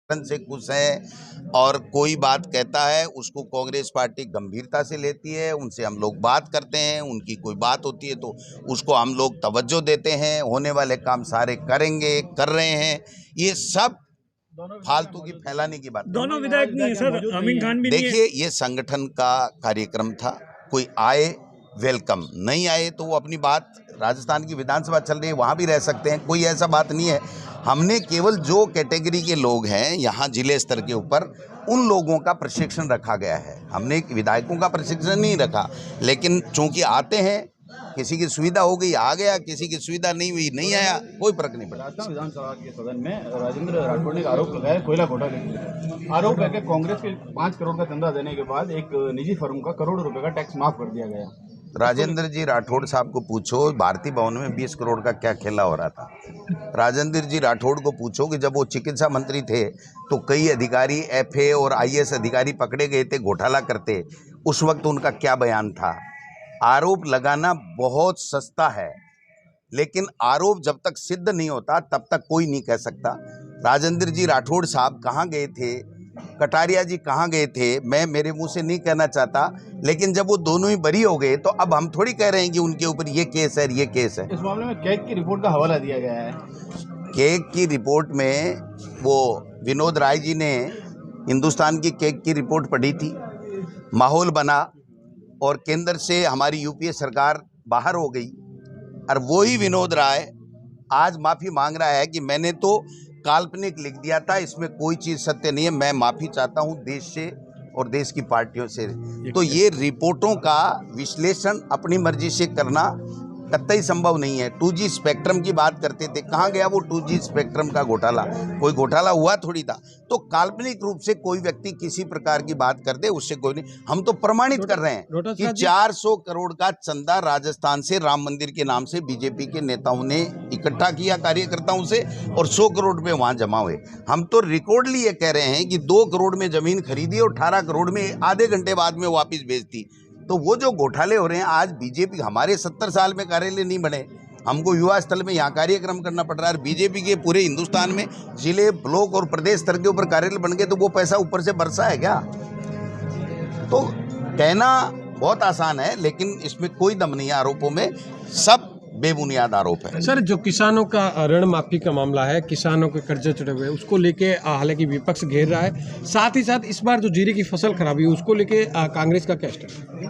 से खुश हैं और कोई बात कहता है उसको कांग्रेस पार्टी गंभीरता से लेती है। उनसे हम लोग बात करते हैं, उनकी कोई बात होती है तो उसको हम लोग तवज्जो देते हैं। होने वाले काम सारे करेंगे, कर रहे हैं। ये सब फालतू की फैलाने की बात। दोनों विधायक नहीं है सर, अमीन खान भी नहीं है। देखिए, ये संगठन का कार्यक्रम था, कोई आए वेलकम, नहीं आए तो वो अपनी बात, राजस्थान की विधानसभा चल रही है वहाँ भी रह सकते हैं, कोई ऐसा बात नहीं है। हमने केवल जो कैटेगरी के लोग हैं यहाँ जिले स्तर के ऊपर, उन लोगों का प्रशिक्षण रखा गया है। हमने विधायकों का प्रशिक्षण नहीं रखा, लेकिन चूंकि आते हैं, किसी की सुविधा हो गई आ गया, किसी की सुविधा नहीं हुई नहीं आया, कोई फर्क नहीं पड़ा। राजस्थान विधानसभा के सदन में राजेंद्र राठौड़ ने आरोप लगाया कोयला घोटाले के आरोप है कि कांग्रेस के 5 करोड़ का चंदा देने के बाद एक निजी फर्म का करोड़ रुपए का टैक्स माफ कर दिया गया। राजेंद्र जी राठौड़ साहब को पूछो, भारतीय भवन में 20 करोड़ का क्या खेला हो रहा था। राजेंद्र जी राठौड़ को पूछो कि जब वो चिकित्सा मंत्री थे तो कई अधिकारी एफए और आईएएस अधिकारी पकड़े गए थे घोटाला करते, उस वक्त उनका क्या बयान था। आरोप लगाना बहुत सस्ता है, लेकिन आरोप जब तक सिद्ध नहीं होता तब तक कोई नहीं कह सकता। राजेंद्र जी राठौड़ साहब कहाँ गए थे, कटारिया जी कहाँ गए थे, मैं मेरे मुंह से नहीं कहना चाहता, लेकिन जब वो दोनों ही बरी हो गए तो अब हम थोड़ी कह रहे हैं कि उनके ऊपर ये केस है ये केस है। इस मामले में कैग की रिपोर्ट का हवाला दिया गया है। केग की रिपोर्ट में वो विनोद राय जी ने हिंदुस्तान की केग की रिपोर्ट पढ़ी थी, माहौल बना और केंद्र से हमारी यूपीए सरकार बाहर हो गई, और वही विनोद राय आज माफ़ी मांग रहा है कि मैंने तो काल्पनिक लिख दिया था, इसमें कोई चीज़ सत्य नहीं है, मैं माफ़ी चाहता हूं देश से और देश की पार्टियों से। तो ये रिपोर्टों का विश्लेषण अपनी मर्जी से करना कतई संभव नहीं है। 2G स्पेक्ट्रम की बात करते थे, कहाँ गया वो 2G स्पेक्ट्रम का घोटाला? कोई घोटाला हुआ थोड़ी था। तो काल्पनिक रूप से कोई व्यक्ति किसी प्रकार की बात कर दे, उससे कोई नहीं। हम तो प्रमाणित कर रहे हैं कि 400 करोड़ का चंदा राजस्थान से राम मंदिर के नाम से बीजेपी के नेताओं ने इकट्ठा किया कार्यकर्ताओं से, और 100 करोड़ रुपये वहाँ जमा हुए। हम तो रिकॉर्डली ये कह रहे हैं कि 2 करोड़ में जमीन खरीदी और 18 करोड़ में आधे घंटे बाद में वापिस भेज दी। तो वो जो घोटाले हो रहे हैं, आज बीजेपी, हमारे 70 साल में कार्यालय नहीं बने, हमको युवा स्थल में यहाँ कार्यक्रम करना पड़ रहा है। बीजेपी के पूरे हिंदुस्तान में जिले, ब्लॉक और प्रदेश स्तर के ऊपर कार्यालय बन गए, तो वो पैसा ऊपर से बरसा है क्या? तो कहना बहुत आसान है, लेकिन इसमें कोई दम नहीं है आरोपों में, सब बेबुनियाद आरोप है। सर, जो किसानों का ऋण माफी का मामला है, किसानों के कर्जे चढ़े हुए, उसको लेके हालांकि विपक्ष घेर रहा है, साथ ही साथ इस बार जो जीरे की फसल खराबी है उसको लेके कांग्रेस का क्या स्टैंड है?